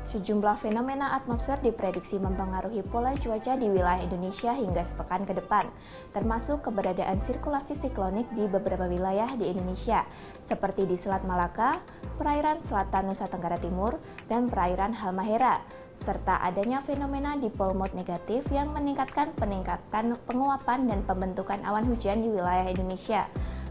Sejumlah fenomena atmosfer diprediksi mempengaruhi pola cuaca di wilayah Indonesia hingga sepekan ke depan, termasuk keberadaan sirkulasi siklonik di beberapa wilayah di Indonesia, seperti di Selat Malaka, perairan selatan Nusa Tenggara Timur, dan perairan Halmahera, serta adanya fenomena dipole mode negatif yang meningkatkan penguapan dan pembentukan awan hujan di wilayah Indonesia.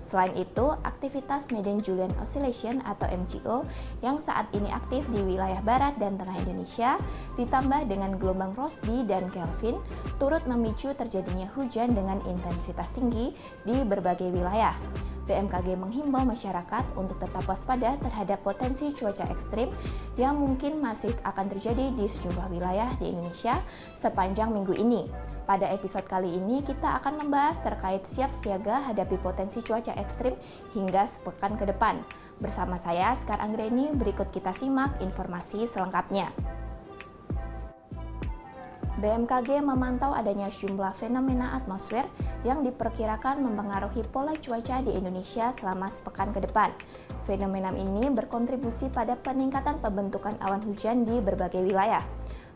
Selain itu, aktivitas Madden-Julian Oscillation atau MJO yang saat ini aktif di wilayah barat dan tengah Indonesia, ditambah dengan gelombang Rossby dan Kelvin, turut memicu terjadinya hujan dengan intensitas tinggi di berbagai wilayah. BMKG menghimbau masyarakat untuk tetap waspada terhadap potensi cuaca ekstrim yang mungkin masih akan terjadi di sejumlah wilayah di Indonesia sepanjang minggu ini. Pada episode kali ini kita akan membahas terkait siap siaga hadapi potensi cuaca ekstrim hingga sepekan ke depan. Bersama saya, Sekar Anggreni, berikut kita simak informasi selengkapnya. BMKG memantau adanya sejumlah fenomena atmosfer yang diperkirakan mempengaruhi pola cuaca di Indonesia selama sepekan ke depan. Fenomena ini berkontribusi pada peningkatan pembentukan awan hujan di berbagai wilayah.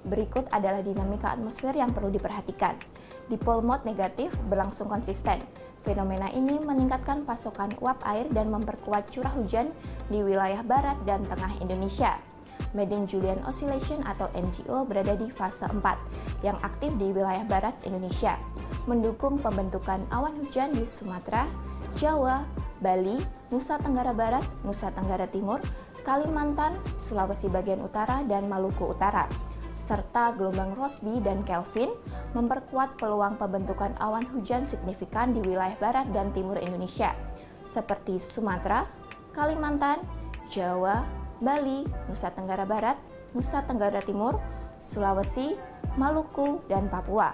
Berikut adalah dinamika atmosfer yang perlu diperhatikan. Dipole mode negatif berlangsung konsisten. Fenomena ini meningkatkan pasokan uap air dan memperkuat curah hujan di wilayah barat dan tengah Indonesia. Madden-Julian Oscillation atau MJO berada di fase 4 yang aktif di wilayah barat Indonesia, mendukung pembentukan awan hujan di Sumatera, Jawa, Bali, Nusa Tenggara Barat, Nusa Tenggara Timur, Kalimantan, Sulawesi bagian utara, dan Maluku Utara, serta gelombang Rossby dan Kelvin memperkuat peluang pembentukan awan hujan signifikan di wilayah barat dan timur Indonesia, seperti Sumatera, Kalimantan, Jawa, Bali, Nusa Tenggara Barat, Nusa Tenggara Timur, Sulawesi, Maluku, dan Papua.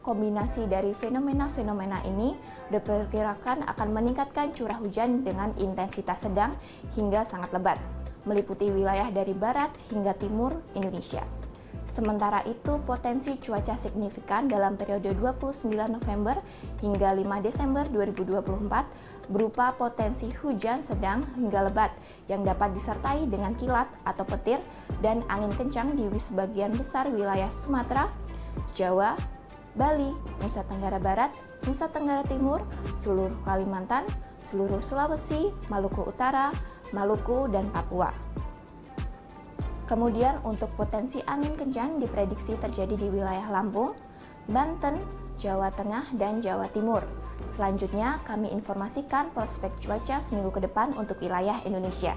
Kombinasi dari fenomena-fenomena ini diperkirakan akan meningkatkan curah hujan dengan intensitas sedang hingga sangat lebat, meliputi wilayah dari barat hingga timur Indonesia. Sementara itu, potensi cuaca signifikan dalam periode 29 November hingga 5 Desember 2024 berupa potensi hujan sedang hingga lebat yang dapat disertai dengan kilat atau petir dan angin kencang di sebagian besar wilayah Sumatera, Jawa, Bali, Nusa Tenggara Barat, Nusa Tenggara Timur, seluruh Kalimantan, seluruh Sulawesi, Maluku Utara, Maluku, dan Papua. Kemudian untuk potensi angin kencang diprediksi terjadi di wilayah Lampung, Banten, Jawa Tengah, dan Jawa Timur. Selanjutnya kami informasikan prospek cuaca seminggu ke depan untuk wilayah Indonesia.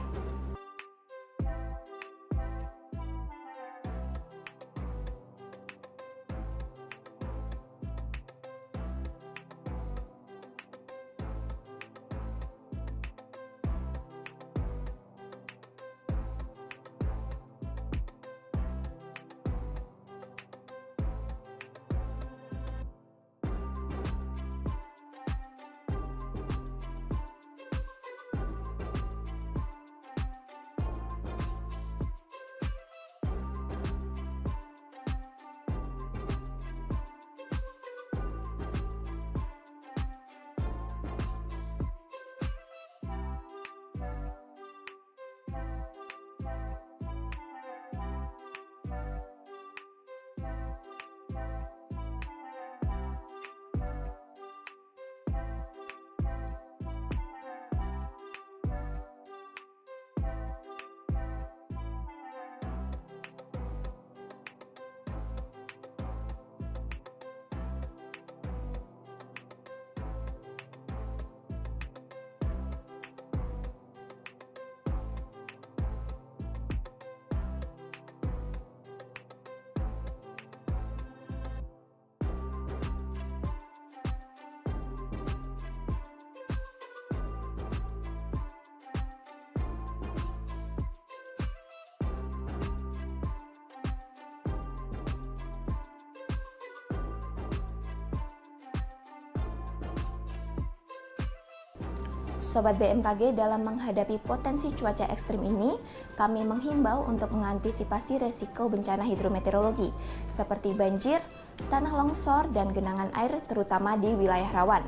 Sobat BMKG, dalam menghadapi potensi cuaca ekstrim ini, kami menghimbau untuk mengantisipasi resiko bencana hidrometeorologi seperti banjir, tanah longsor, dan genangan air terutama di wilayah rawan.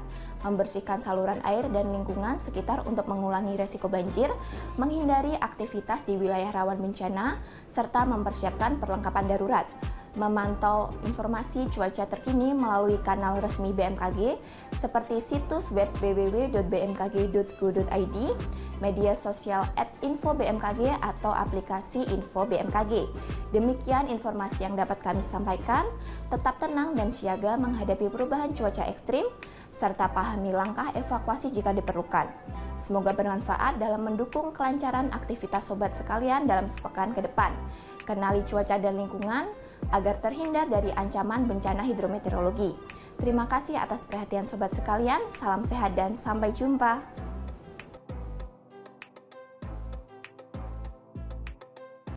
Membersihkan saluran air dan lingkungan sekitar untuk mengurangi resiko banjir, menghindari aktivitas di wilayah rawan bencana, serta mempersiapkan perlengkapan darurat. Memantau informasi cuaca terkini melalui kanal resmi BMKG seperti situs web www.bmkg.go.id, media sosial @info-bmkg atau aplikasi Info BMKG. Demikian informasi yang dapat kami sampaikan. Tetap tenang dan siaga menghadapi perubahan cuaca ekstrim, serta pahami langkah evakuasi jika diperlukan. Semoga bermanfaat dalam mendukung kelancaran aktivitas sobat sekalian dalam sepekan ke depan. Kenali cuaca dan lingkungan agar terhindar dari ancaman bencana hidrometeorologi. Terima kasih atas perhatian sobat sekalian, salam sehat dan sampai jumpa.